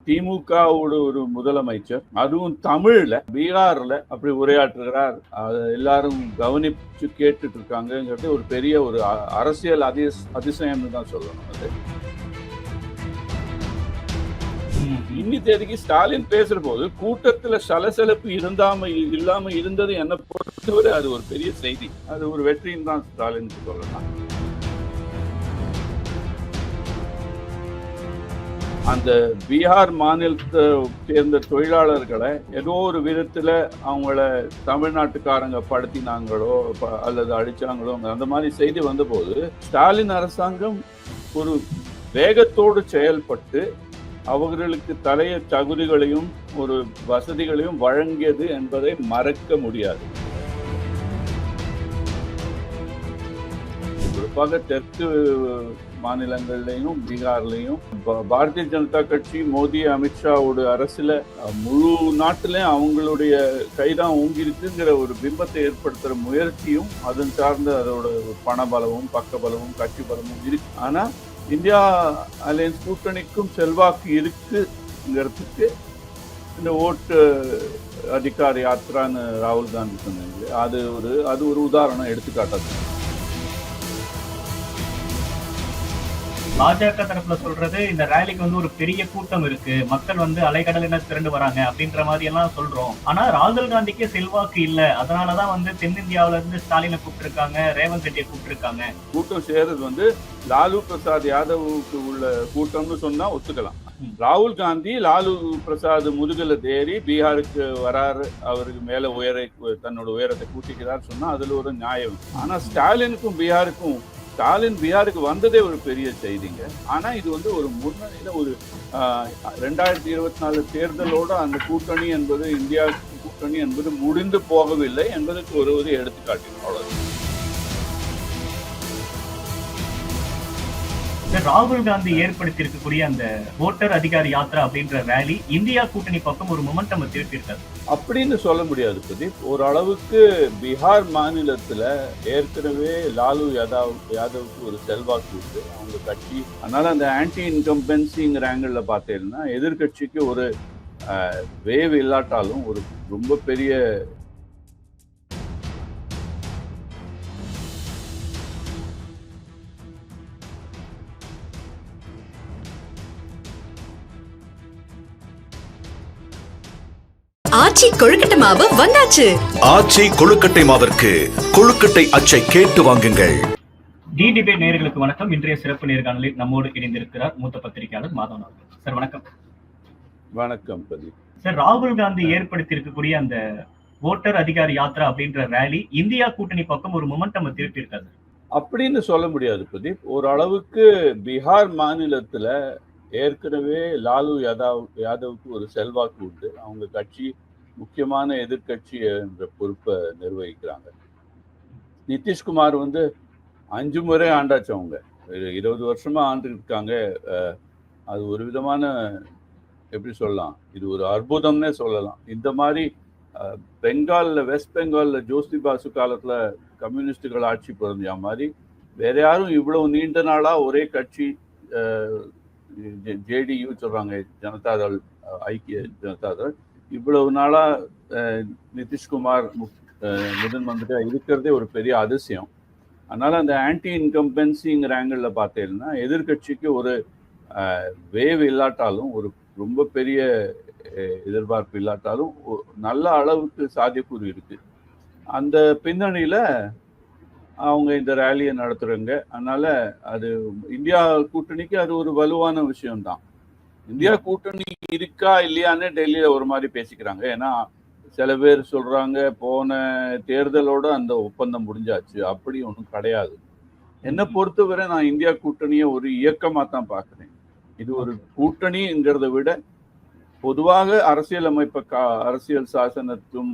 திமுகவோட ஒரு முதலமைச்சர், அதுவும் தமிழ்ல பீகார்ல அப்படி உரையாற்றுகிறார். எல்லாரும் கவனிச்சு கேட்டுட்டு இருக்காங்கிறது ஒரு பெரிய ஒரு அரசியல் அதிசயம்னு தான் சொல்லணும். அது இன்னி தேதிக்கு ஸ்டாலின் பேசுற போது கூட்டத்துல சலசலப்பு இல்லாம இருந்தது என்ன பொறுத்தவரை அது ஒரு பெரிய செய்தி. அது ஒரு வெற்றின்னு தான் ஸ்டாலினுக்கு சொல்லலாம். அந்த பீகார் மாநிலத்தை சேர்ந்த தொழிலாளர்களை ஏதோ ஒரு விதத்துல அவங்கள தமிழ்நாட்டுக்காரங்க படுத்தினாங்களோ அல்லது அடிச்சாங்களோ அந்த மாதிரி செய்தி வந்தபோது ஸ்டாலின் அரசாங்கம் ஒரு வேகத்தோடு செயல்பட்டு அவர்களுக்கு தலைய தகுதிகளையும் ஒரு வசதிகளையும் வழங்கியது என்பதை மறக்க முடியாது. குறிப்பாக தெற்கு மாநிலங்கள்லையும் பீகார்லையும் பாரதிய ஜனதா கட்சி மோடி அமித்ஷாவோட அரசுல முழு நாட்டிலையும் அவங்களுடைய கைதான் ஓங்கிருக்குங்கிற ஒரு பிம்பத்தை ஏற்படுத்துற முயற்சியும் அதன் சார்ந்த அதோட பணபலமும் பக்கபலமும் கட்சி பலமும் இருக்கு. ஆனா இந்தியா அலையன்ஸ் கூட்டணிக்கும் செல்வாக்கு இருக்குங்கிறதுக்கு இந்த ஓட்டு அதிகார யாத்திரான்னு ராகுல் காந்தி சொன்னாங்க. அது ஒரு உதாரணம் எடுத்துக்காட்டாது. பாஜக தரப்புல சொல்றது இந்த ரேலிக்கு ஒரு பெரிய கூட்டம் இருக்கு, மக்கள் அலைக்கடலின திரண்டு வராங்க அப்படின்ற மாதிரி எல்லாம் சொல்றோம். ஆனா ராகுல் காந்திக்கே செல்வாக்கு இல்ல, அதனாலதான் தென்னிந்தியாவில இருந்து ஸ்டாலினை கூப்பிட்டு ரேவந்த் ரெட்டியை கூப்பிட்டு கூட்டம் சேர்றது லாலு பிரசாத் யாதவுக்கு உள்ள கூட்டம்னு சொன்னா ஒத்துக்கலாம். ராகுல் காந்தி லாலு பிரசாத் முதுகல தேறி பீகாருக்கு வராரு, அவருக்கு மேல தன்னோட உயரத்தை கூட்டிக்கிறார் சொன்னா அதுல ஒரு நியாயம். ஆனா ஸ்டாலினுக்கும் பீகாருக்கும் ஸ்டாலின் பீகாருக்கு வந்ததே ஒரு பெரிய செய்திங்க. ஆனா இது ஒரு முன்னணியில ஒரு 2024 தேர்தலோட அந்த கூட்டணி என்பது இந்தியா கூட்டணி என்பது முடிந்து போகவில்லை என்பதற்கு ஒரு எடுத்துக்காட்டு. அவ்வளவு. ராகுல் காந்தி ஏற்படுத்தி இருக்கக்கூடிய அந்த ஓட்டர் அதிகார யாத்திரா அப்படின்ற ரேலி இந்தியா கூட்டணி பக்கம் ஒரு மொமெண்டம் திருப்பியிருக்காரு அப்படின்னு சொல்ல முடியாது பிரதீப். ஒரு அளவுக்கு பீகார் மாநிலத்துல ஏற்கனவே லாலு யாதவுக்கு ஒரு செல்வாக்கு இருக்கு அவங்க கட்சி. அதனால அந்த ஆன்டி இன்கம்பன்சிங்கிற ஆங்கிள் பார்த்தீங்கன்னா எதிர்கட்சிக்கு ஒரு வேவ் இல்லாட்டாலும் ஒரு ரொம்ப பெரிய ஆச்சி கொழுக்கட்டை மாவு வந்தாச்சு. ஆச்சி கொழுக்கட்டை மாவிற்கு கொழுக்கட்டை அச்சை கேட்டு வாங்குங்கள். டிடிபேட் நேயர்களுக்கு வணக்கம். இன்றைய சிறப்பு நேர்காணலில் நம்மோடு இணைந்திருக்கிறார் மூத்த பத்திரிகையாளர் மாதவன் அவர்கள். சார் வணக்கம். வணக்கம் பிரதீப். சார், ராகுல் காந்தி ஏற்படுத்தி இருக்கக்கூடிய அந்த ஓட்டர் அதிகார யாத்திரா அப்படின்ற ரேலி இந்தியா கூட்டணி பக்கம் ஒரு மொமெண்டம் திருப்பி இருக்காது அப்படின்னு சொல்ல முடியாது பிரதீப். ஒரு அளவுக்கு பீகார் மாநிலத்துல ஏற்கனவே லாலு யாதவுக்கு ஒரு செல்வாக்கு உண்டு. அவங்க கட்சி முக்கியமான எதிர்கட்சி என்ற பொறுப்பை நிர்வகிக்கிறாங்க. நிதிஷ்குமார் 5 முறை ஆண்டாச்சு. அவங்க 20 வருஷமா ஆண்டு இருக்காங்க. அது ஒரு விதமான எப்படி சொல்லலாம், இது ஒரு அற்புதம்னே சொல்லலாம். இந்த மாதிரி வெஸ்ட் பெங்கால்ல ஜோஸ்தி பாசு காலத்துல கம்யூனிஸ்டுகள் ஆட்சி புரிஞ்ச மாதிரி வேற யாரும் இவ்வளவு நீண்ட நாளா ஒரே கட்சி ஜேடியு சொல்றாங்க, ஜனதாதள், ஐக்கிய ஜனதாதள், இவ்வளவு நாளா நிதிஷ்குமார் முதன் மந்திரியா இருக்கிறதே ஒரு பெரிய அதிசயம். அதனால அந்த ஆன்டி இன்கம்பன்சிங்கிற ஆங்கிள் பார்த்தீங்கன்னா எதிர்கட்சிக்கு ஒரு வேவ் இல்லாட்டாலும் ஒரு ரொம்ப பெரிய எதிர்பார்ப்பு இல்லாட்டாலும் நல்ல அளவுக்கு சாத்தியக்கூறு இருக்கு. அந்த பின்னணியில அவங்க இந்த ரேலியை நடத்துறாங்க. அதனால அது இந்தியா கூட்டணிக்கு அது ஒரு வலுவான விஷயம்தான். இந்தியா கூட்டணி இருக்கா இல்லையான்னு டெல்லியில ஒரு மாதிரி பேசிக்கிறாங்க. ஏன்னா சில பேர் சொல்றாங்க போன தேர்தலோட அந்த ஒப்பந்தம் முடிஞ்சாச்சு. அப்படி ஒன்றும் கிடையாது. என்னை பொறுத்தவரை நான் இந்தியா கூட்டணியை ஒரு இயக்கமா தான் பார்க்குறேன். இது ஒரு கூட்டணிங்கிறத விட பொதுவாக அரசியல் சாசனத்தும்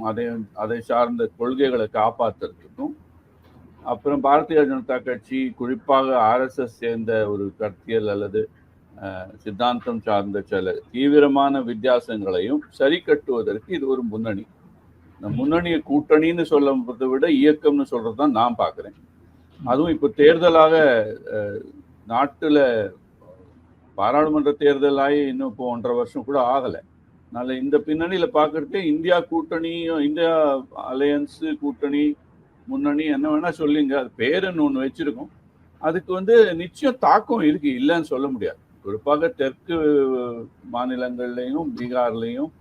அதை சார்ந்த கொள்கைகளை காப்பாற்றுறதுக்கும், அப்புறம் பாரதிய ஜனதா கட்சி குறிப்பாக RSS சேர்ந்த ஒரு கருத்தியல் அல்லது சித்தாந்தம் சார்ந்த சில தீவிரமான வித்தியாசங்களையும் சரி கட்டுவதற்கு இது ஒரு முன்னணி. இந்த முன்னணியை கூட்டணின்னு சொல்றதை விட இயக்கம்னு சொல்றதுதான் நான் பார்க்குறேன். அதுவும் இப்போ தேர்தலாக நாட்டுல பாராளுமன்ற தேர்தல் ஆகி இன்னும் இப்போ 1.5 வருஷம் கூட ஆகலை. அதனால இந்த பின்னணியில் பார்க்கறதே இந்தியா கூட்டணி, இந்தியா அலையன்ஸு கூட்டணி, முன்னணி என்ன வேணா சொல்லிங்க, அது பேருன்னு ஒன்று வச்சிருக்கோம். அதுக்கு நிச்சயம் தாக்கம் இருக்கு, இல்லைன்னு சொல்ல முடியாது. குறிப்பாக தெற்கு மாநிலங்கள்லையும் பீகார்லையும்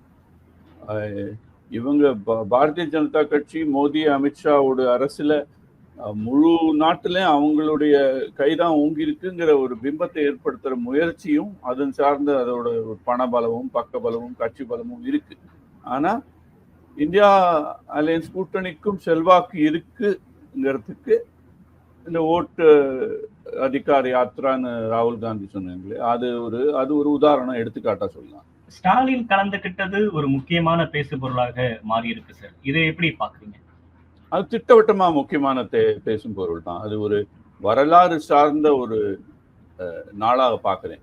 இவங்க பாரதிய ஜனதா கட்சி மோடி அமித்ஷாவோட அரசுல முழு நாட்டிலையும் அவங்களுடைய கைதான் ஓங்கிருக்குங்கிற ஒரு பிம்பத்தை ஏற்படுத்துற முயற்சியும் அதன் சார்ந்த அதோட பண பலமும் பக்க பலமும் கட்சி பலமும் இருக்கு. ஆனா இந்தியா அலையன்ஸ் கூட்டணிக்கும் செல்வாக்கு இருக்குங்கிறதுக்கு இந்த ஓட்டு அதிகார யாத்திரான்னு ராகுல் காந்தி சொன்னாங்களே, அது ஒரு உதாரணம், எடுத்துக்காட்டா சொல்லலாம். ஸ்டாலின் கலந்துகிட்டது ஒரு முக்கியமான பேசு பொருளாக மாறி இருக்கு சார். இதை எப்படி பாக்குறீங்க? அது திட்டவட்டமா முக்கியமான பேசும் பொருள் தான். அது ஒரு வரலாறு சார்ந்த ஒரு நாளாக பார்க்குறேன்.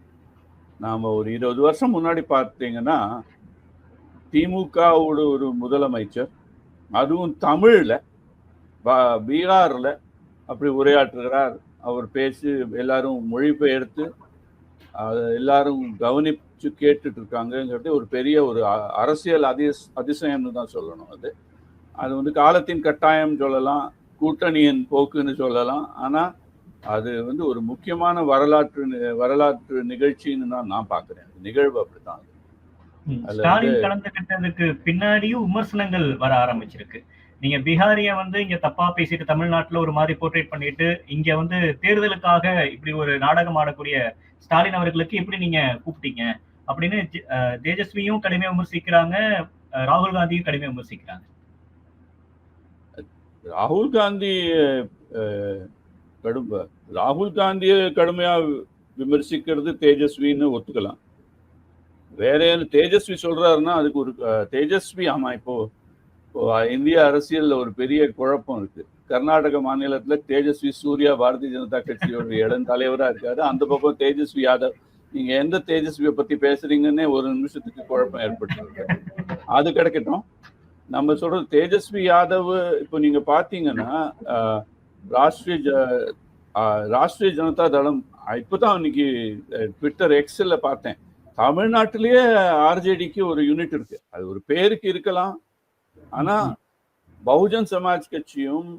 நாம் ஒரு 20 வருஷம் முன்னாடி பார்த்தீங்கன்னா திமுகவோட ஒரு முதலமைச்சர், அதுவும் தமிழில் பீகாரில் அப்படி உரையாற்றுகிறார். அவர் பேசி எல்லாரும் மொழிபெயர்த்து எல்லாரும் கவனிச்சு கேட்டுட்டு இருக்காங்கிறது ஒரு பெரிய ஒரு அரசியல் அதிசயம்னு தான் சொல்லணும். அது காலத்தின் கட்டாயம் சொல்லலாம், கூட்டணியின் போக்குன்னு சொல்லலாம். ஆனால் அது ஒரு முக்கியமான வரலாற்று நிகழ்ச்சின்னு தான் நான் பார்க்குறேன். நிகழ்வு அப்படித்தான். ஸ்டாலின் கலந்துகிட்டதுக்கு பின்னாடியும் விமர்சனங்கள் வர ஆரம்பிச்சிருக்கு. நீங்க பீகாரிய இங்க தப்பா பேசிட்டு தமிழ்நாட்டுல ஒரு மாதிரி போர்ட்ரேட் பண்ணிட்டு இங்க தேர்தலுக்காக இப்படி ஒரு நாடகம் ஆடக்கூடிய ஸ்டாலின் அவர்களுக்கு எப்படி நீங்க கூப்பிட்டீங்க அப்படின்னு தேஜஸ்வியும் கடுமையா விமர்சிக்கிறாங்க, ராகுல் காந்தியும் கடுமையா விமர்சிக்கிறாங்க. ராகுல் காந்தியை கடுமையா விமர்சிக்கிறது தேஜஸ்வின்னு ஒத்துக்கலாம். வேற தேஜஸ்வி சொல்றாருன்னா அதுக்கு ஒரு தேஜஸ்வி, ஆமா, இப்போ இந்திய அரசியல்ல ஒரு பெரிய குழப்பம் இருக்கு. கர்நாடக மாநிலத்துல தேஜஸ்வி சூர்யா பாரதிய ஜனதா கட்சியோட இடம் தலைவரா இருக்காரு. அந்த பக்கம் தேஜஸ்வி யாதவ். நீங்க எந்த தேஜஸ்வியை பத்தி பேசுறீங்கன்னே ஒரு நிமிஷத்துக்கு குழப்பம் ஏற்பட்டு, அது கிடைக்கட்டும். நம்ம சொல்றது தேஜஸ்வி யாதவ் இப்போ நீங்க பாத்தீங்கன்னா ராஷ்டிரிய ஜனதா தளம், இப்போதான் இன்னைக்கு ட்விட்டர் எக்ஸ்ல பார்த்தேன், தமிழ்நாட்டிலேயே ஆர்ஜேடிக்கு ஒரு யூனிட் இருக்கு. அது ஒரு பேருக்கு இருக்கலாம், ஆனா பகுஜன் சமாஜ் கட்சியும்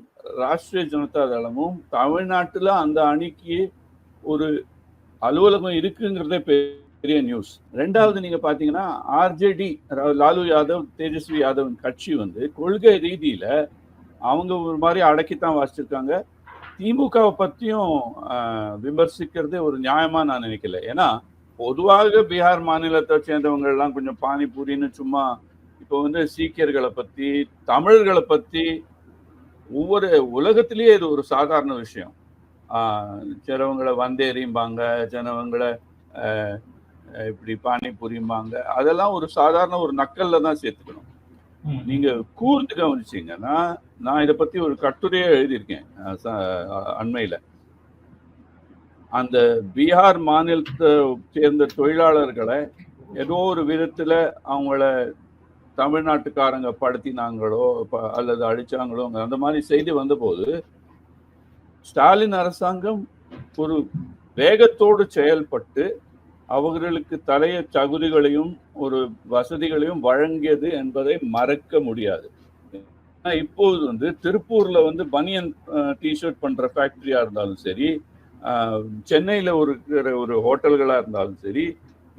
ராஷ்டிரிய ஜனதா தளமும் தமிழ்நாட்டுல அந்த அணிக்கு ஒரு அலுவலகம் இருக்குங்கிறதே பெரிய நியூஸ். ரெண்டாவது நீங்க பாத்தீங்கன்னா ஆர்ஜேடி, லாலு யாதவ் தேஜஸ்வி யாதவ் கட்சி கொள்கை ரீதியில அவங்க ஒரு மாதிரி அடக்கித்தான் வாசிச்சிருக்காங்க. திமுகவை பத்தியும் விமர்சிக்கிறதே ஒரு நியாயமா நான் நினைக்கல. ஏன்னா பொதுவாக பீகார் மாநிலத்தை சேர்ந்தவங்க எல்லாம் கொஞ்சம் பானிபூரின்னு சும்மா இப்போ சீக்கியர்களை பத்தி தமிழர்களை பத்தி ஒவ்வொரு உலகத்திலேயே இது ஒரு சாதாரண விஷயம். சிலவங்களை வந்தேறியும்பாங்க, சிலவங்களை இப்படி பானிபூரியும்பாங்க. அதெல்லாம் ஒரு சாதாரண ஒரு நக்கல்ல தான் சேர்த்துக்கணும். நீங்க கூர்ந்து கவனிச்சீங்கன்னா நான் இதை பத்தி ஒரு கட்டுரையே எழுதியிருக்கேன் அண்மையில. அந்த பீகார் மாநிலத்தை சேர்ந்த தொழிலாளர்களை ஏதோ ஒரு விதத்துல அவங்கள தமிழ்நாட்டுக்காரங்க படுத்தினாங்களோ அல்லது அழிச்சாங்களோ அந்த மாதிரி செய்தி வந்தபோது ஸ்டாலின் அரசாங்கம் ஒரு வேகத்தோடு செயல்பட்டு அவர்களுக்கு தலைய தகுதிகளையும் ஒரு வசதிகளையும் வழங்கியது என்பதை மறக்க முடியாது. இப்போது திருப்பூர்ல பனியன் டிஷர்ட் பண்ற ஃபேக்டரியா இருந்தாலும் சரி, சென்னையில ஒரு ஹோட்டல்களா இருந்தாலும் சரி,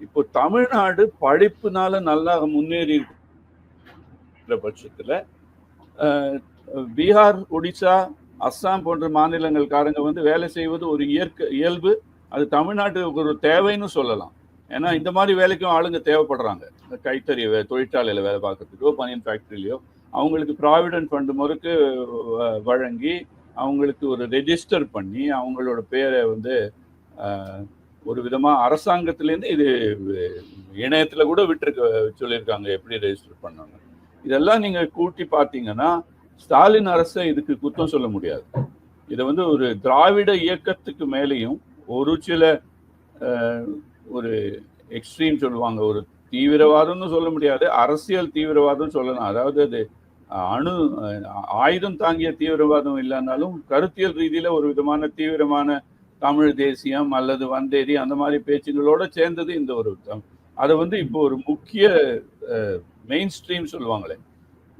இப்போ தமிழ்நாடு படிப்புனால நல்லா முன்னேறி இருக்கிற பட்சத்துல பீகார், ஒடிசா, அஸ்ஸாம் போன்ற மாநிலங்கள்காரங்க வேலை செய்வது ஒரு இயல்பு. அது தமிழ்நாட்டுக்கு ஒரு தேவைன்னு சொல்லலாம். ஏன்னா இந்த மாதிரி வேலைக்கும் ஆளுங்க தேவைப்படுறாங்க. கைத்தறி தொழிற்சாலையில வேலை பார்க்கறதுக்கோ பனியன் ஃபேக்டரியிலையோ அவங்களுக்கு ப்ராவிடென்ட் ஃபண்டு முறைக்கு வழங்கி அவங்களுக்கு ஒரு ரெஜிஸ்டர் பண்ணி அவங்களோட பேரை ஒரு விதமா அரசாங்கத்திலேருந்து இது இணையத்துல கூட விட்டுருக்க சொல்லியிருக்காங்க எப்படி ரெஜிஸ்டர் பண்ணாங்க. இதெல்லாம் நீங்க கூட்டி பார்த்தீங்கன்னா ஸ்டாலின் அரசை இதுக்கு குற்றம் சொல்ல முடியாது. இதை ஒரு திராவிட இயக்கத்துக்கு மேலேயும் ஒரு சில ஒரு எக்ஸ்ட்ரீம் சொல்லுவாங்க, ஒரு தீவிரவாதம்னு சொல்ல முடியாது, அரசியல் தீவிரவாதம் சொல்லலாம். அதாவது அது ஆயுதம் தாங்கிய தீவிரவாதம் இல்லைன்னாலும் கருத்தியல் ரீதியில ஒரு விதமான தீவிரமான தமிழ் தேசியம் அல்லது வந்தேரி அந்த மாதிரி பேச்சுகளோட சேர்ந்தது இந்த ஒரு அதை வந்து இப்போ ஒரு முக்கிய மெயின் ஸ்ட்ரீம் சொல்லுவாங்களே,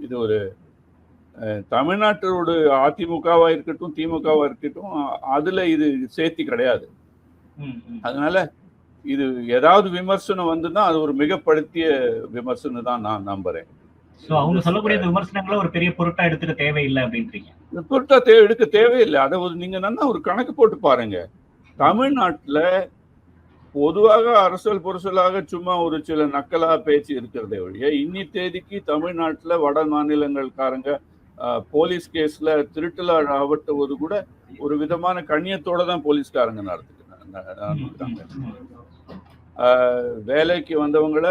இது ஒரு தமிழ்நாட்டோட அதிமுகவா இருக்கட்டும் திமுகவா இருக்கட்டும் அதுல இது சேர்த்தி கிடையாது. அதனால இது ஏதாவது விமர்சனம் வந்துதான் அது ஒரு மிகப்படுத்திய விமர்சனம் தான் நான் நம்புறேன். அவங்க சொல்லக்கூடிய விமர்சனங்களை ஒரு பெரிய பொருட்டா எடுத்துக்க தேவையில்லை அப்படின்றீங்க. பொருட்டா எடுக்க தேவையில்லை. அதை நீங்க நல்லா ஒரு கணக்கு போட்டு பாருங்க. தமிழ்நாட்டுல பொதுவாக அரசியல் பொருசலாக சும்மா ஒரு சில நக்கலா பேச்சு இருக்கிறதே ஒழிய இன்னி தேதிக்கு தமிழ்நாட்டுல வட மாநிலங்கள்காரங்க போலீஸ் கேஸ்ல திருட்டுல ஆவட்டுவது கூட ஒரு விதமான கண்ணியத்தோட தான் போலீஸ்காரங்க நடத்துக்கிறாங்க. வேலைக்கு வந்தவங்கள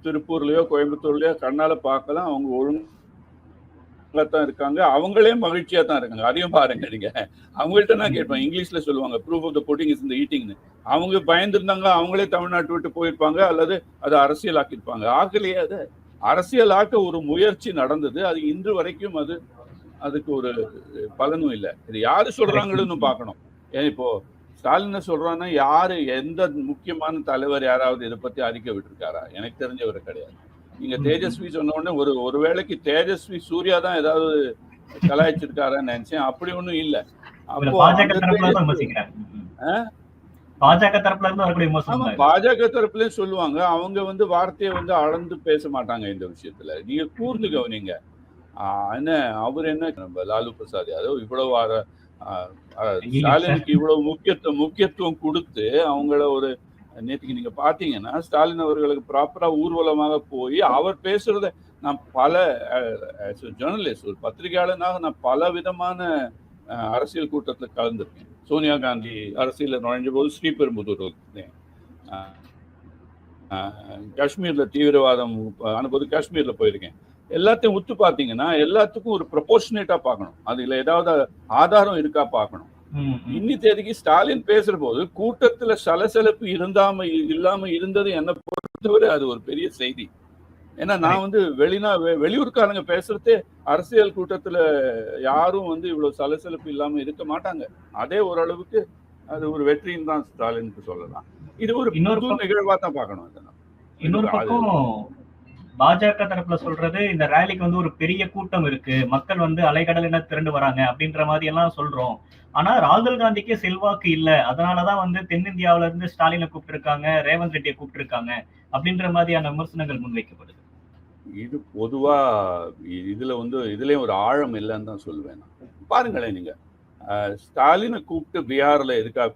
திருப்பூர்லயோ கோயம்புத்தூர்லயோ கண்ணால பார்க்கலாம், அவங்க ஒழுங்காத்தான் இருக்காங்க, அவங்களே மகிழ்ச்சியா தான் இருக்காங்க. அதையும் பாருங்க நீங்க. அவங்கள்ட்ட நான் கேட்பேன், இங்கிலீஷ்ல சொல்லுவாங்க proof of the pudding is in the ஈட்டிங்னு. அவங்க பயந்துருந்தாங்க, அவங்களே தமிழ்நாட்டு விட்டு போயிருப்பாங்க அல்லது அதை அரசியல் ஆக்கியிருப்பாங்க. ஆகலையே அதை அரசியலாக்க ஒரு முயற்சி நடந்தது. அது இன்று வரைக்கும் அதுக்கு ஒரு பலனும் இல்லை. இது யாரு சொல்றாங்கன்னு பார்க்கணும். ஏன் இப்போ ஸ்டாலின் சொல்றான்னா யாரு எந்த முக்கியமான தலைவர் யாராவது இதை பத்தி அறிக்கை விட்டுருக்காரா? எனக்கு தெரிஞ்சவரை கிடையாது. நீங்க தேஜஸ்வி சொன்ன உடனே ஒரு வேளைக்கு தேஜஸ்வி சூர்யா தான் ஏதாவது கலாய்ச்சிருக்காரான்னு நினைச்சேன். அப்படி ஒண்ணும் இல்ல. பாஜக தரப்புல இருந்து வரக்கூடிய விமர்சனம் பாஜக தரப்புலயும் சொல்லுவாங்க. அவங்க வார்த்தையை அளந்து பேச மாட்டாங்க இந்த விஷயத்துல. நீங்க கூர்ந்து கவனிங்க. என்ன அவர் என்ன லாலு பிரசாத் யாதவ் இவ்வளவு ஸ்டாலினுக்கு இவ்வளவு முக்கியத்துவம் கொடுத்து அவங்கள ஒரு நேற்றுக்கு நீங்க பாத்தீங்கன்னா ஸ்டாலின் அவர்களுக்கு ப்ராப்பரா ஊர்வலமாக போய் அவர் பேசுறத நான் பல ஜேர்னலிஸ்ட் ஒரு பத்திரிகையாளனாக நான் பல விதமான அரசியல் கூட்டத்துல கலந்துருக்கேன். சோனியா காந்தி அரசியல் நுழைஞ்ச போது ஸ்ரீபெரும்புதூர் இருந்தேன். காஷ்மீர்ல தீவிரவாதம் அனுபவம் காஷ்மீர்ல போயிருக்கேன். எல்லாத்தையும் உத்து பாத்தீங்கன்னா எல்லாத்துக்கும் ஒரு ப்ரொபோர்ஷனேட்டா பார்க்கணும். அதுல ஏதாவது ஆதாரம் இருக்கா பார்க்கணும். இன்னி தேதிக்கு ஸ்டாலின் பேசுற போது கூட்டத்துல சலசலப்பு இல்லாம இருந்தது என்ன பொறுத்தவரை அது ஒரு பெரிய செய்தி. ஏன்னா நான் வெளியூர்காரங்க பேசுறதே அரசியல் கூட்டத்துல யாரும் இவ்வளவு சலசலப்பு இல்லாம இருக்க மாட்டாங்க. அதே ஓரளவுக்கு அது ஒரு வெற்றின்னு தான் ஸ்டாலினுக்கு சொல்லலாம். இது ஒரு இன்னொரு நிகழ்வா தான் பார்க்கணும். இன்னொரு பக்கம் பாஜக தரப்புல சொல்றது இந்த ரேலிக்கு ஒரு பெரிய கூட்டம் இருக்கு, மக்கள் அலைக்கடலின திரண்டு வராங்க அப்படின்ற மாதிரி எல்லாம் சொல்றோம். ஆனா ராகுல் காந்திக்கே செல்வாக்கு இல்ல, அதனாலதான் தென்னிந்தியாவில இருந்து ஸ்டாலினை கூப்பிட்டு இருக்காங்க, ரேவந்த் ரெட்டியை கூப்பிட்டு இருக்காங்க அப்படின்ற மாதிரியான விமர்சனங்கள் முன்வைக்கப்படுது. இது பொதுவா இதுலயும் ஒரு ஆழம் இல்லைன்னு தான் சொல்லுவேன். பாருங்களேன், நீங்க ஸ்டாலினை கூப்பிட்டு பீகார்ல எதுக்காக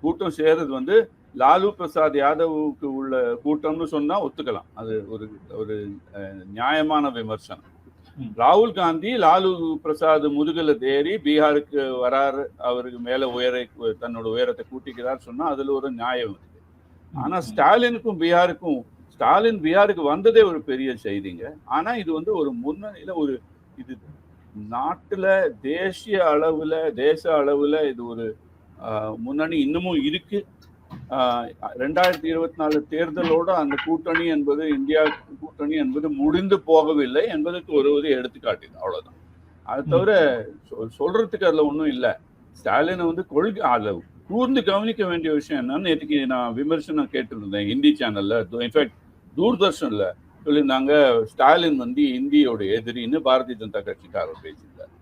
கூட்டம் சேருது லாலு பிரசாத் யாதவுக்கு உள்ள கூட்டம்னு சொன்னா ஒத்துக்கலாம். அது ஒரு நியாயமான விமர்சனம். ராகுல் காந்தி லாலு பிரசாத் முதுகல தேறி பீகாருக்கு வராரு, அவருக்கு மேல தன்னோட உயரத்தை கூட்டிக்கிறார் சொன்னா அதுல ஒரு நியாயம் இருக்கு. ஆனா ஸ்டாலின் பீகாருக்கு வந்ததே ஒரு பெரிய செய்திங்க. ஆனா இது ஒரு முன்னணியில இது நாட்டுல தேச அளவுல இது ஒரு முன்னணி இன்னமும் இருக்கு. 2024 தேர்தலோட அந்த கூட்டணி என்பது இந்தியா கூட்டணி என்பது முடிந்து போகவில்லை என்பதற்கு ஒரு எடுத்துக்காட்டு. அவ்வளவுதான். அது தவிர சொல்றதுக்கு அதுல ஒன்றும் இல்லை. ஸ்டாலினை கொள்கை அளவு கூர்ந்து கவனிக்க வேண்டிய விஷயம் என்னன்னு நேற்றுக்கு நான் விமர்சனம் கேட்டுருந்தேன் ஹிந்தி சேனல்ல. இன்ஃபேக்ட் தூர்தர்ஷன்ல சொல்லியிருந்தாங்க, ஸ்டாலின் இந்தியோட எதிரின்னு பாரதிய ஜனதா கட்சிக்காரர் பேசியிருந்தார்.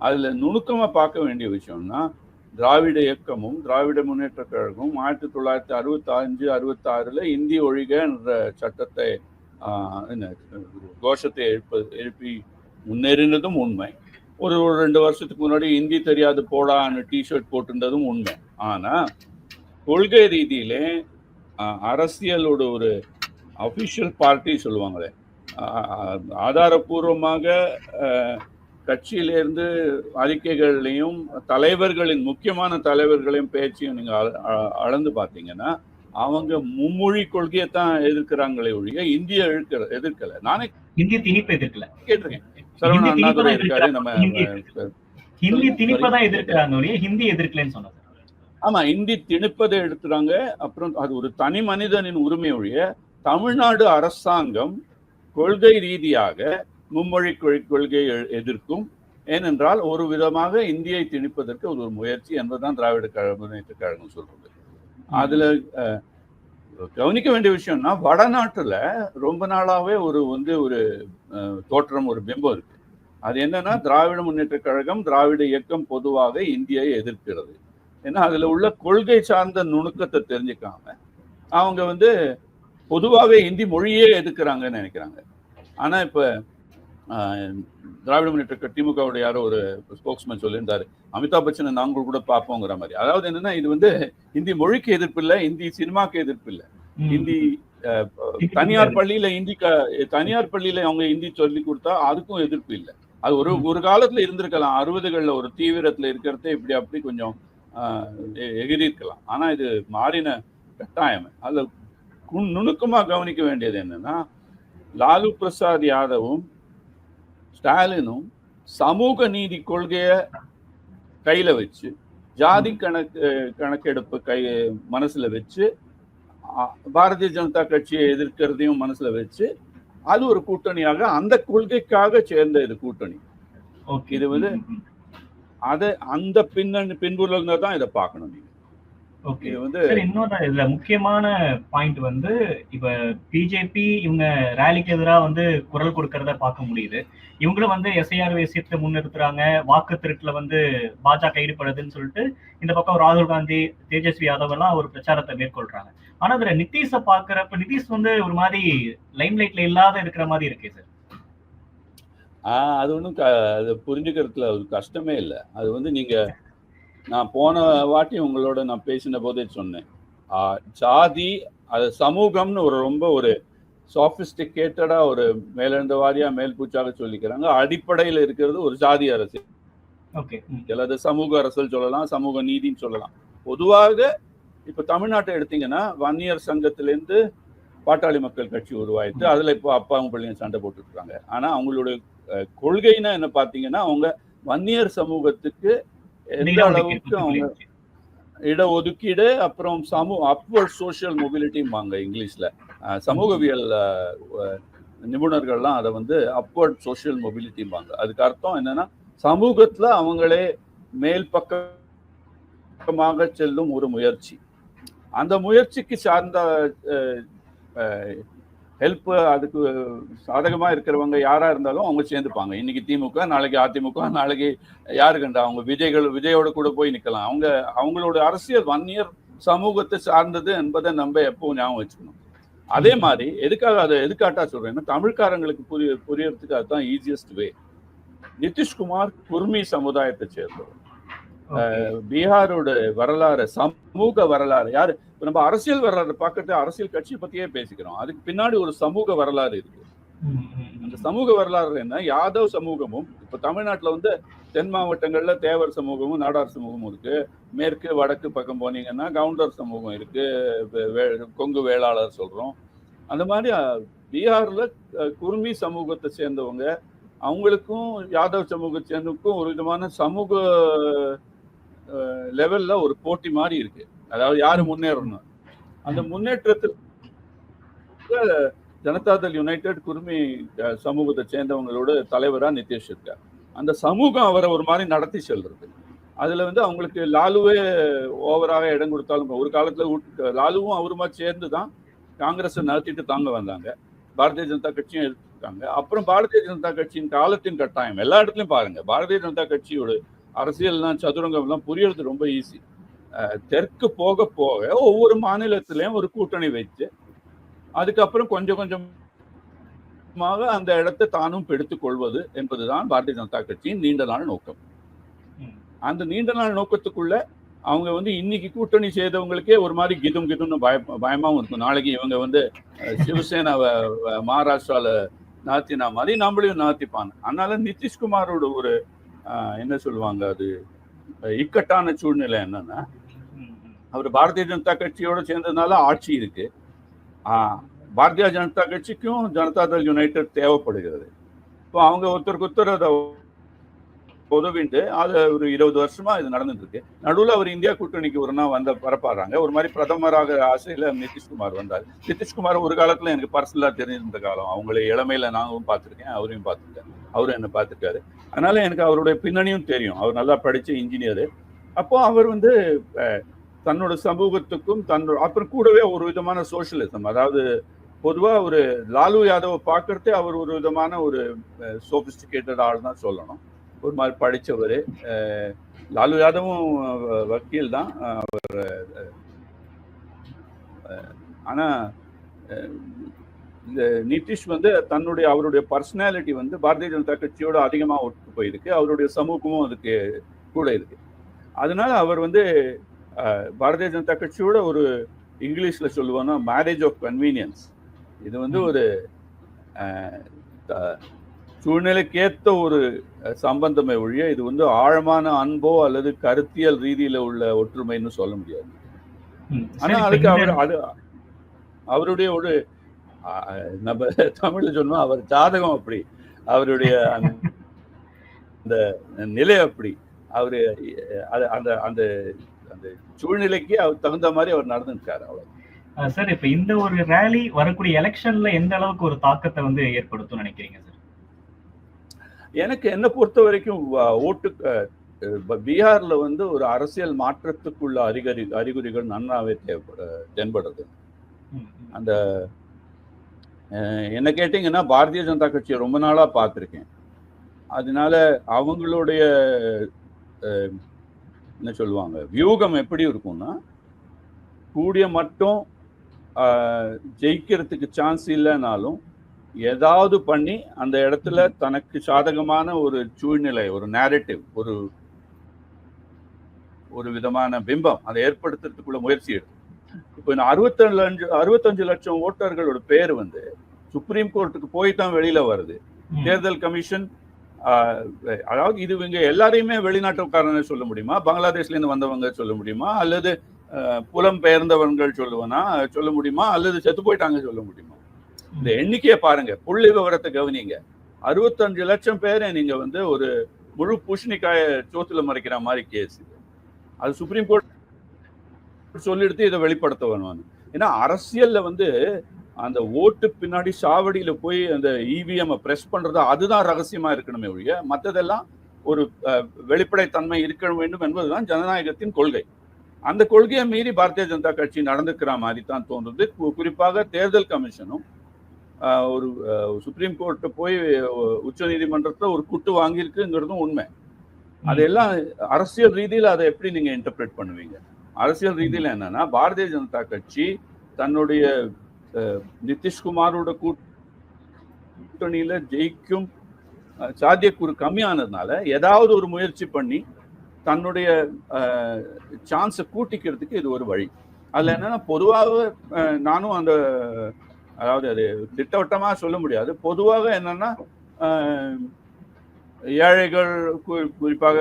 அதுல நுணுக்கமா பார்க்க வேண்டிய விஷயம்னா திராவிட இயக்கமும் திராவிட முன்னேற்ற கழகமும் 1965-66 இந்தி ஒழிக என்ற சட்டத்தை கோஷத்தை எழுப்பி முன்னேறினதும் உண்மை. ஒரு 2 வருஷத்துக்கு முன்னாடி இந்தி தெரியாது போடான்னு டிஷர்ட் போட்டிருந்ததும் உண்மை. ஆனா கொள்கை ரீதியிலே அரசியலோட ஒரு அபிஷியல் பார்ட்டி சொல்லுவாங்களே, ஆதாரபூர்வமாக கட்சியிலிருந்து அறிக்கைகளையும் முக்கியமான தலைவர்களையும் பேச்சையும் நீங்க அளந்து பார்த்தீங்கன்னா அவங்க மும்மொழி கொள்கையை தான் எதிர்க்கிறாங்களே ஒழிய இந்திய எதிர்க்கல. நானே இந்திய திணிப்பை எதிர்க்கல கேட்டிருக்கேன். சரவண அண்ணாதுரை இருக்காரு, நம்ம ஹிந்தி திணிப்பதான் எதிர்க்கிறாங்க ஒழிய ஹிந்தி எதிர்க்கலன்னு சொன்னாங்க. ஆமா, இந்தி திணிப்பதை எடுத்துறாங்க. அப்புறம் அது ஒரு தனி மனிதனின் உரிமை ஒழிய தமிழ்நாடு அரசாங்கம் கொள்கை ரீதியாக மும்மொழி கொள்கையை எதிர்க்கும். ஏனென்றால் ஒரு விதமாக இந்தியை திணிப்பதற்கு ஒரு முயற்சி என்பதுதான் திராவிட முன்னேற்ற கழகம் சொல்றது. அதுல கவனிக்க வேண்டிய விஷயம்னா, வடநாட்டுல ரொம்ப நாளாவே ஒரு தோற்றம், ஒரு பிம்பம் இருக்கு. அது என்னன்னா, திராவிட முன்னேற்ற கழகம், திராவிட இயக்கம் பொதுவாக இந்தியை எதிர்க்கிறது. ஏன்னா அதுல உள்ள கொள்கை சார்ந்த நுணுக்கத்தை தெரிஞ்சுக்காம அவங்க பொதுவாகவே இந்தி மொழியே எதிர்க்கிறாங்கன்னு நினைக்கிறாங்க. ஆனா இப்ப திராவிட முன்னேற்ற திமுகவுடைய யாரோ ஒரு ஸ்போக்ஸ்மேன் சொல்லியிருந்தாரு, அமிதாப் பச்சனை நாங்கள் கூட பார்ப்போங்கிற மாதிரி. அதாவது என்னன்னா, இது இந்தி மொழிக்கு எதிர்ப்பு இல்லை, இந்தி சினிமாக்கு எதிர்ப்பு இல்லை, இந்தி தனியார் பள்ளியில அவங்க இந்தி சொல்லி கொடுத்தா அதுக்கும் எதிர்ப்பு இல்லை. அது ஒரு காலத்துல இருந்திருக்கலாம், 60களில் ஒரு தீவிரத்துல இருக்கிறதே இப்படி அப்படி கொஞ்சம் எகிரி இருக்கலாம். ஆனா இது மாறின கட்டாயம். அதுல நுணுக்கமா கவனிக்க வேண்டியது என்னன்னா, லாலு பிரசாத் யாதவும் ஸ்டாலினும் சமூக நீதி கொள்கைய கையில வச்சு, ஜாதி கணக்கெடுப்பு மனசுல வச்சு, பாரதிய ஜனதா கட்சியை எதிர்க்கிறதையும் மனசுல வச்சு, அது ஒரு கூட்டணியாக அந்த கொள்கைக்காக சேர்ந்த இது கூட்டணி. இது அதை அந்த பின்புலங்க தான் இதை பார்க்கணும். நீங்க இன்னொரு இதுல முக்கியமான பாயிண்ட் இப்ப பிஜேபி இவங்க ரேலிக்கு எதிராக குரல் கொடுக்கறத பார்க்க முடியுது. இவங்களும் எஸ்ஐஆர் விஷயத்தை முன்னிறுத்துறாங்க. வாக்கு திருட்டுல பாஜக ஈடுபடுதுன்னு சொல்லிட்டு இந்த பக்கம் ராகுல் காந்தி, தேஜஸ்வி யாதவ் எல்லாம் ஒரு பிரச்சாரத்தை மேற்கொள்றாங்க. ஆனா அதுல நிதிஷை பாக்குறப்ப நிதிஷ் ஒரு மாதிரி லைம் லைட்ல இல்லாத இருக்கிற மாதிரி இருக்கே சார். அது ஒன்றும் அது புரிஞ்சுக்கிறதுல ஒரு கஷ்டமே இல்லை. அது நீங்க நான் போன வாட்டி உங்களோட நான் பேசின போதே சொன்னேன், ஜாதி அது சமூகம்னு ரொம்ப ஒரு சாபிஸ்டிகேட்டடா ஒரு மேலெழுந்த வாரியா மேல்பூச்சாக சொல்லிக்கிறாங்க. அடிப்படையில் இருக்கிறது ஒரு ஜாதி அரசியல். அல்லது சமூக அரசியல் சொல்லலாம், சமூக நீதின்னு சொல்லலாம். பொதுவாக இப்ப தமிழ்நாட்டை எடுத்தீங்கன்னா, வன்னியர் சங்கத்திலேருந்து பாட்டாளி மக்கள் கட்சி உருவாயிட்டு அதுல இப்போ அப்பாவும் பிள்ளைங்க சண்டை போட்டுட்டு இருக்காங்க. ஆனா அவங்களுடைய கொள்கைன்னா என்ன பார்த்தீங்கன்னா, அவங்க வன்னியர் சமூகத்துக்கு எந்த அளவுக்கு அவங்க இடஒதுக்கீடு, அப்புறம் அப்வர்ட் சோசியல் மொபிலிட்டிம்பாங்க இங்கிலீஷ்ல. சமூகவியல் நிபுணர்கள்லாம் அதை அப்வர்ட் சோசியல் மொபிலிட்டிம்பாங்க. அதுக்கு அர்த்தம் என்னன்னா, சமூகத்துல அவங்களே மேல் பக்கமாக செல்லும் ஒரு முயற்சி. அந்த முயற்சிக்கு சார்ந்த ஹெல்ப், அதுக்கு சாதகமா இருக்கிறவங்க யாரா இருந்தாலும் அவங்க சேர்ந்துப்பாங்க. இன்னைக்கு திமுக, நாளைக்கு அதிமுக, நாளைக்கு யாரு கண்டா அவங்க விஜயோட கூட போய் நிக்கலாம். அவங்களோட அரசியல் வன்னியர் சமூகத்தை சார்ந்தது என்பதை நம்ம எப்பவும் ஞாபகம் வச்சுக்கணும். அதே மாதிரி அதை எதுக்காட்டா சொல்றேன்னா, தமிழ்காரங்களுக்கு புரியறதுக்கு அதுதான் ஈஸியஸ்ட் வே. நிதிஷ்குமார் குர்மி சமுதாயத்தை சேர்ந்தவர். பீகாரோட வரலாறு, சமூக வரலாறு யாரு நம்ம அரசியல் வரலாறு பார்க்கறது, அரசியல் கட்சி பத்தியே பேசிக்கிறோம். அதுக்கு பின்னாடி ஒரு சமூக வரலாறு இருக்கு. அந்த சமூக வரலாறு என்ன, யாதவ் சமூகமும் இப்ப தமிழ்நாட்டுல தென் மாவட்டங்கள்ல தேவர் சமூகமும் நாடார் சமூகமும் இருக்கு. மேற்கு வடக்கு பக்கம் போனீங்கன்னா கவுண்டர் சமூகம் இருக்கு, கொங்கு வேளாளர் சொல்றோம். அந்த மாதிரி பீகார்ல குர்மி சமூகத்தை சேர்ந்தவங்க, அவங்களுக்கும் யாதவ் சமூகத்தை சேர்ந்தவங்களுக்கும் ஒரு விதமான சமூக லெவல்ல ஒரு போட்டி மாதிரி இருக்கு. அதாவது யாரு முன்னேறணும். அந்த முன்னேற்றத்தில் ஜனதாதள் யுனைடெட் குர்மி சமூகத்தை சேர்ந்தவங்களோட தலைவரா நிதிஷ் இருக்கார். அந்த சமூகம் அவரை ஒரு மாதிரி நடத்தி செல்றது. அதுல அவங்களுக்கு லாலுவே ஓவராக இடம் கொடுத்தாலும், ஒரு காலத்துல லாலுவும் அவருமா சேர்ந்துதான் காங்கிரஸை நடத்திட்டு தாங்க வந்தாங்க. பாரதிய ஜனதா கட்சியும் எடுத்துட்டாங்க. அப்புறம் பாரதிய ஜனதா கட்சியின் காலத்தின் கட்டாயம் எல்லா இடத்துலயும் பாருங்க. பாரதிய ஜனதா கட்சியோட அரசியல்லாம் சதுரங்கம்லாம் புரியறது ரொம்ப ஈஸி. தெற்கு போக போக ஒவ்வொரு மாநிலத்திலையும் ஒரு கூட்டணி வச்சு, அதுக்கப்புறம் கொஞ்சம் கொஞ்சமாக அந்த இடத்தை தானும் எடுத்துக் கொள்வது என்பதுதான் பாரதிய ஜனதா கட்சியின் நீண்ட நாள் நோக்கம். அந்த நீண்ட நாள் நோக்கத்துக்குள்ள அவங்க இன்னைக்கு கூட்டணி செய்தவங்களுக்கே ஒரு மாதிரி கிதும்னு பயமாவும் இருக்கும். நாளைக்கு இவங்க சிவசேனாவை மகாராஷ்டிரால நாத்தினா மாதிரி நம்மளையும் நாத்திப்பாங்க. அதனால நிதிஷ்குமாரோட ஒரு என்ன சொல்லுவாங்க, அது இக்கட்டான சூழ்நிலை என்னன்னா, அவர் பாரதிய ஜனதா கட்சியோட சேர்ந்ததுனால ஆட்சி இருக்கு. பாரதிய ஜனதா கட்சிக்கும் ஜனதாதள் யுனைடெட் தேவைப்படுகிறது. இப்போ அவங்க ஒருத்தருக்கு அதை உதவிட்டு அது ஒரு 20 வருஷமா இது நடந்துட்டு இருக்கு. நடுவில் அவர் இந்தியா கூட்டணிக்கு ஒரு நாள் வரப்பாடுறாங்க. ஒரு மாதிரி பிரதமராக ஆசையில நிதிஷ்குமார் வந்தார். நிதிஷ்குமார் ஒரு காலத்துல எனக்கு பர்சனலா தெரிஞ்சிருந்த காலம். அவங்களை இளமையில நாங்களும் பார்த்துருக்கேன், அவரையும் பார்த்துருக்கேன். அவரும் என்னை பார்த்துருக்காரு. அதனால எனக்கு அவருடைய பின்னணியும் தெரியும். அவர் நல்லா படிச்ச இன்ஜினியரு. அப்போ அவர் வந்து தன்னோட சமூகத்துக்கும் அப்புறம் கூடவே ஒரு விதமான சோஷியலிசம், அதாவது பொதுவா ஒரு லாலு யாதவை பார்க்கறதே அவர் ஒரு விதமான ஒரு சோபிஸ்டிகேட்டட் ஆள் தான் சொல்லணும். ஒரு மாதிரி படித்தவர். லாலு யாதவும் வக்கீல் தான் அவர். ஆனால் இந்த நிதிஷ் வந்து அவருடைய பர்சனாலிட்டி வந்து பாரதிய ஜனதா கட்சியோட அதிகமாக ஒட்டு போயிருக்கு. அவருடைய சமூகமும் அதுக்கு கூட இருக்கு. அதனால அவர் வந்து பாரதிய ஜனதா கட்சியோட ஒரு இங்கிலீஷ்ல சொல்லுவாங்கன்னா மேரேஜ் ஆஃப் கன்வீனியன்ஸ். இது வந்து ஒரு சூழ்நிலைக்கேற்ற ஒரு சம்பந்தமே ஒழிய இது வந்து ஆழமான அன்போ அல்லது கருத்தியல் ரீதியில உள்ள ஒற்றுமைன்னு சொல்ல முடியாது. ஆனா அதுக்கு அவருடைய ஒரு நம்ம தமிழ்ல சொன்னோம், அவர் ஜாதகம் அப்படி, அவருடைய அந்த நிலை அப்படி, அவரு அந்த அந்த அந்த சூழ்நிலைக்கு அவர் தகுந்த மாதிரி அவர் நடந்துருக்காரு. அவ்வளவு சார். இப்ப இந்த ஒரு ரேலி வரக்கூடிய எலெக்ஷன்ல எந்த அளவுக்கு ஒரு தாக்கத்தை வந்து ஏற்படுத்தும் நினைக்கிறீங்க சார்? எனக்கு என்ன பொறுத்த வரைக்கும் ஓட்டு பீகார்ல வந்து ஒரு அரசியல் மாற்றத்துக்குள்ள அறிகுறிகள் நன்னாவே தென்படுறது. அந்த என்ன கேட்டீங்கன்னா பாரதிய ஜனதா கட்சியை ரொம்ப நாளா பார்த்துருக்கேன். அதனால அவங்களுடைய என்ன சொல்லுவாங்க வியூகம் எப்படி இருக்கும்னா, கூடிய மட்டும் ஜெயிக்கிறதுக்கு சான்ஸ் இல்லைனாலும் ஏதாவது பண்ணி அந்த இடத்துல தனக்கு சாதகமான ஒரு சூழ்நிலை, ஒரு நேரேட்டிவ், ஒரு விதமான பிம்பம் அதை ஏற்படுத்துறதுக்குள்ள முயற்சி எடுக்கும். இப்போ இந்த 65 லட்சம் ஓட்டர்களோட பேர் வந்து சுப்ரீம் கோர்ட்டுக்கு போய் தான் வெளியில வருது. தேர்தல் கமிஷன் அதாவது இது இவங்க எல்லாரையுமே வெளிநாட்டுக்காரனை சொல்ல முடியுமா, பங்களாதேஷ்ல இருந்து வந்தவங்க சொல்ல முடியுமா, அல்லது புலம் பெயர்ந்தவர்கள் சொல்ல முடியுமா, அல்லது செத்து போயிட்டாங்க சொல்ல முடியுமா? இந்த எண்ணிக்கையை பாருங்க, புள்ளி விவரத்தை கவனிங்க. 65 லட்சம் பேரை நீங்க வந்து ஒரு முழு பூஷணிக்காய சோத்துல மறைக்கிற மாதிரி கேஸ் இது. அது சுப்ரீம் கோர்ட் சொல்லிடுத்து இதை வெளிப்படுத்த வேணும். ஏன்னா அரசியல்ல வந்து அந்த ஓட்டு பின்னாடி சாவடியில போய் அந்த இவிஎம் பிரஸ் பண்றது அதுதான் ரகசியமா இருக்கணுமே ஒழிய மற்றதெல்லாம் ஒரு வெளிப்படைத்தன்மை இருக்க வேண்டும் என்பதுதான் ஜனநாயகத்தின் கொள்கை. அந்த கொள்கையை மீறி பாரதிய ஜனதா கட்சி நடந்துக்கிற மாதிரி தான் தோன்றுது. குறிப்பாக தேர்தல் கமிஷனும் ஒரு சுப்ரீம் கோர்ட்டு போய் உச்ச நீதிமன்றத்துல ஒரு குட்டு வாங்கியிருக்குங்கிறதும் உண்மை. அதெல்லாம் அரசியல் ரீதியில அதை எப்படி நீங்க இன்டர்பிரேட் பண்ணுவீங்க? அரசியல் ரீதியில என்னன்னா, பாரதிய ஜனதா கட்சி தன்னுடைய நிதிஷ்குமாரோட கூட்டணியில ஜெயிக்கும் சாத்தியக்கூறு கம்மியானதுனால ஏதாவது ஒரு முயற்சி பண்ணி தன்னுடைய சான்ஸை கூட்டிக்கிறதுக்கு இது ஒரு வழி. அதுல என்னன்னா, பொதுவாக நானும் அந்த அதாவது அது திட்டவட்டமா சொல்ல முடியாது. பொதுவாக என்னன்னா, ஏழைகள் குறிப்பாக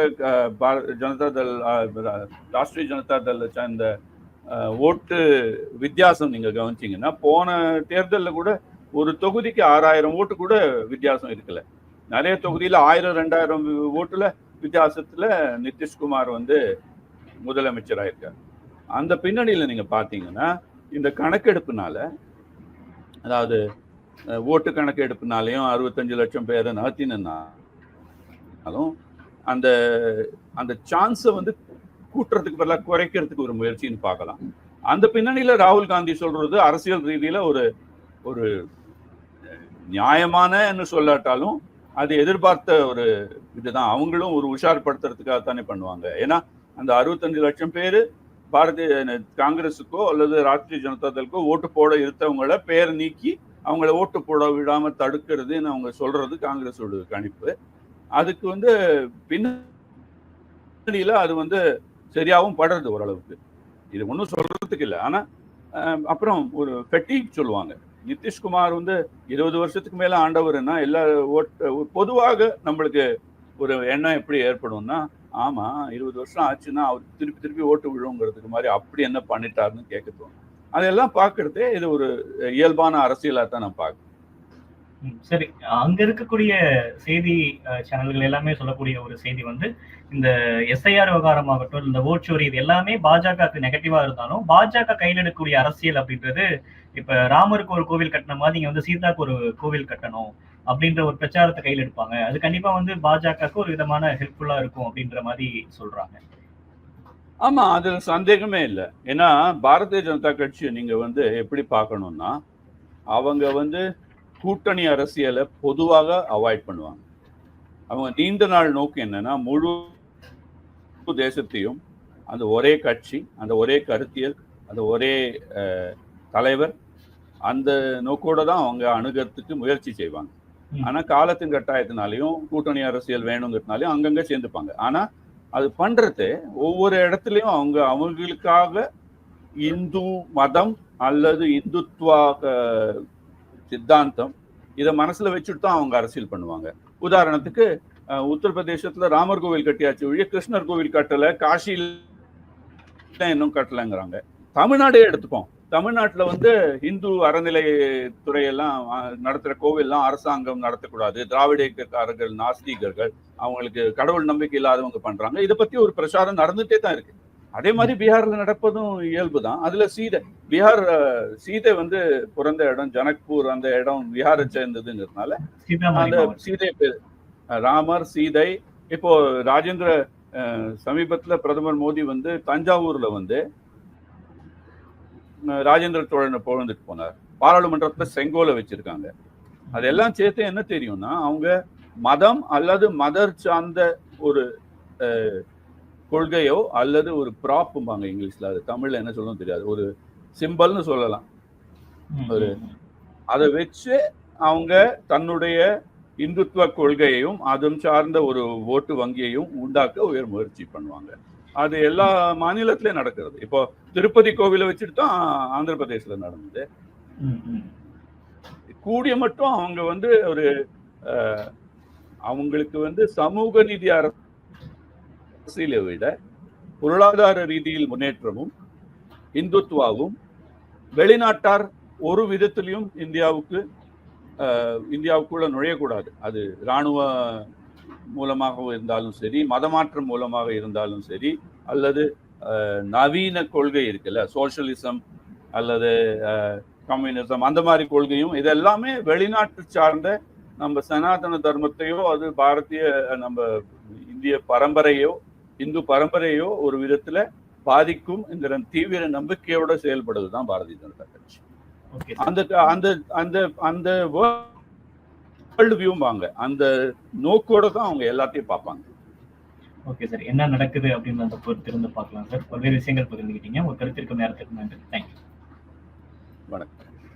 ஜனதா தள் ராஷ்டிரிய ஜனதா தள் சேர்ந்த ஓட்டு வித்தியாசம் நீங்க கவனிச்சீங்கன்னா, போன தேர்தலில் கூட ஒரு தொகுதிக்கு 6000 ஓட்டு கூட வித்தியாசம் இருக்குல்ல. நிறைய தொகுதியில 1000-2000 ஓட்டுல வித்தியாசத்துல நிதிஷ்குமார் வந்து முதலமைச்சராக இருக்காரு. அந்த பின்னணியில நீங்க பாத்தீங்கன்னா, இந்த கணக்கெடுப்புனால, அதாவது ஓட்டு கணக்கெடுப்புனாலையும் 65 லட்சம் பேரை நகர்த்தினாலும் அந்த அந்த சான்ஸை வந்து கூட்டுறதுக்கு பதிலாக குறைக்கிறதுக்கு ஒரு முயற்சின்னு பார்க்கலாம். அந்த பின்னணியில ராகுல் காந்தி சொல்றது அரசியல் ரீதியில ஒரு நியாயமான சொல்லாட்டாலும் அது எதிர்பார்த்த ஒரு இதுதான். அவங்களும் ஒரு உஷார்படுத்துறதுக்காகத்தானே பண்ணுவாங்க. ஏன்னா அந்த 65 லட்சம் பேரு பாரதிய காங்கிரஸுக்கோ அல்லது ராஷ்டிரிய ஜனதா தளுக்கோ ஓட்டு போட இருந்தவங்கள பேர் நீக்கி அவங்கள ஓட்டு போட விடாம தடுக்கிறதுன்னு அவங்க சொல்றது காங்கிரஸோட கணிப்பு. அதுக்கு வந்து பின்னணியில அது வந்து சரியாகவும் படுறது ஓரளவுக்கு. இது ஒன்றும் சொல்றதுக்கு இல்லை. ஆனா அப்புறம் ஒரு ஃபெட்டிக் சொல்லுவாங்க. நிதிஷ்குமார் வந்து 20 வருஷத்துக்கு மேல ஆண்டவர்னா எல்லா பொதுவாக நம்மளுக்கு ஒரு எண்ணம் எப்படி ஏற்படும்னா, ஆமா 20 வருஷம் ஆச்சுன்னா அவருக்கு திருப்பி ஓட்டு விழுங்கிறதுக்கு மாதிரி அப்படி என்ன பண்ணிட்டாருன்னு கேட்க தோணும். அதெல்லாம் பார்க்கறதே இது ஒரு இயல்பான அரசியலா தான் நான் பார்க்கிறேன். சரி, அங்க இருக்கக்கூடிய செய்தி சேனல்கள் எல்லாமே சொல்லக்கூடிய ஒரு செய்தி வந்து, இந்த எஸ்ஐஆர் விவகாரமாகட்டும், இந்த ஓட் சோரி, இது எல்லாமே பாஜகவுக்கு நெகட்டிவா இருந்தாலும் பாஜக கையில் எடுக்கக்கூடிய அரசியல் அப்படின்றது, இப்ப ராமருக்கு ஒரு கோவில் கட்டின மாதிரி இங்க வந்து சீதாக்கு ஒரு கோவில் கட்டணும், அப்படின்ற ஒரு பிரச்சாரத்தை கையில் எடுப்பாங்க. அது கண்டிப்பா வந்து பாஜகவுக்கு ஒரு விதமான ஹெல்ப்ஃபுல்லா இருக்கும் அப்படின்ற மாதிரி சொல்றாங்க. ஆமா, அதுல சந்தேகமே இல்லை. ஏன்னா பாரதிய ஜனதா கட்சியை நீங்க வந்து எப்படி பார்க்கணும்னா, அவங்க வந்து கூட்டணி அரசியலை பொதுவாக அவாய்ட் பண்ணுவாங்க. அவங்க நீண்ட நாள் நோக்கு என்னன்னா, முழு தேசத்தையும் அந்த ஒரே கட்சி, அந்த ஒரே கருத்தியல், அந்த ஒரே தலைவர், அந்த நோக்கோட தான் அவங்க அணுகிறதுக்கு முயற்சி செய்வாங்க. ஆனா காலத்தின் கட்டாயத்தினாலையும் கூட்டணி அரசியல் வேணுங்கிறதுனாலையும் அங்கங்க சேர்ந்துப்பாங்க. ஆனா அது பண்றது ஒவ்வொரு இடத்துலயும் அவங்க அவங்களுக்காக இந்து மதம் அல்லது இந்துத்வா சித்தாந்தம் இதை மனசுல வச்சுட்டு தான் அவங்க அரசியல் பண்ணுவாங்க. உதாரணத்துக்கு உத்தரப்பிரதேசத்துல ராமர் கோவில் கட்டியாச்சு ஒழிய கிருஷ்ணர் கோவில் கட்டல, காசியில இன்னும் கட்டலைங்கிறாங்க. தமிழ்நாடே எடுத்துப்போம். தமிழ்நாட்டில் வந்து இந்து அறநிலைத்துறையெல்லாம் நடத்துகிற கோவில்லாம் அரசாங்கம் நடத்தக்கூடாது, திராவிடக்காரர்கள் நாஸ்திகர்கள் அவங்களுக்கு கடவுள் நம்பிக்கை இல்லாதவங்க பண்றாங்க. இதை பத்தி ஒரு பிரச்சாரம் நடந்துட்டே தான் இருக்கு. அதே மாதிரி பீகார்ல நடப்பதும் இயல்பு தான். அதுல சீதை, பீகார் சீதை வந்து பிறந்த இடம் ஜனக்பூர், அந்த இடம் பீகாரை சேர்ந்ததுங்கிறதுனால அந்த சீதை பேர் ராமர் சீதை. இப்போ ராஜேந்திர சமீபத்துல பிரதமர் மோடி வந்து தஞ்சாவூர்ல வந்து ராஜேந்திர சோழனை புகழ்ந்துட்டு போனார். பாராளுமன்றத்துல செங்கோலை வச்சிருக்காங்க. அதெல்லாம் சேர்த்து என்ன தெரியும்னா, அவங்க மதம் அல்லது மதர் சார்ந்த ஒரு கொள்கையோ அல்லது ஒரு ப்ராப்பும்பாங்க இங்கிலீஷ்ல, அது தமிழ்ல என்ன சொல்லணும் தெரியாது, ஒரு சிம்பல்னு சொல்லலாம். ஒரு அதை வச்சு அவங்க தன்னுடைய இந்துத்துவ கொள்கையையும் அதன் சார்ந்த ஒரு ஓட்டு வங்கியையும் உண்டாக்க உயர் முயற்சி பண்ணுவாங்க. அது எல்லா மாநிலத்திலயும் நடக்கிறது. இப்போ திருப்பதி கோவிலை வச்சுட்டு தான் ஆந்திர பிரதேசல நடந்தது. கூடிய மட்டும் அவங்க வந்து ஒரு அவங்களுக்கு வந்து சமூக நீதி அரசியலை விட பொருளாதார ரீதியில் முன்னேற்றமும் இந்துத்துவாவும் வெளிநாட்டார் ஒரு விதத்திலையும் இந்தியாவுக்குள்ள நுழையக்கூடாது. அது இராணுவ மூலமாக இருந்தாலும் சரி, மதமாற்றம் மூலமாக இருந்தாலும் சரி, அல்லது நவீன கொள்கை இருக்குல்ல, சோசியலிசம் அல்லது கம்யூனிசம், அந்த மாதிரி கொள்கையும் இதெல்லாமே வெளிநாட்டு சார்ந்த நம்ம சனாதன தர்மத்தையோ அது பாரதிய நம்ம இந்திய பரம்பரையோ இந்து பரம்பரையோ ஒரு விதத்துல பாதிக்கும் என்கிற தீவிர நம்பிக்கையோட செயல்படுவதுதான் பாரதிய ஜனதா கட்சி. அந்த அந்த அந்த அந்த வேர்ல்டு வியூவாங்க, அந்த நோக்கோட தான் அவங்க எல்லாத்தையும் பார்ப்பாங்க. ஓகே சார், என்ன நடக்குது அப்படின்னு பொறுத்திருந்து பார்க்கலாம் சார். பல்வேறு விஷயங்கள் பகிர்ந்துக்கிட்டீங்க. உங்க கருத்திற்கு நேரத்துக்கு நன்றி. தேங்க்யூ. வணக்கம்.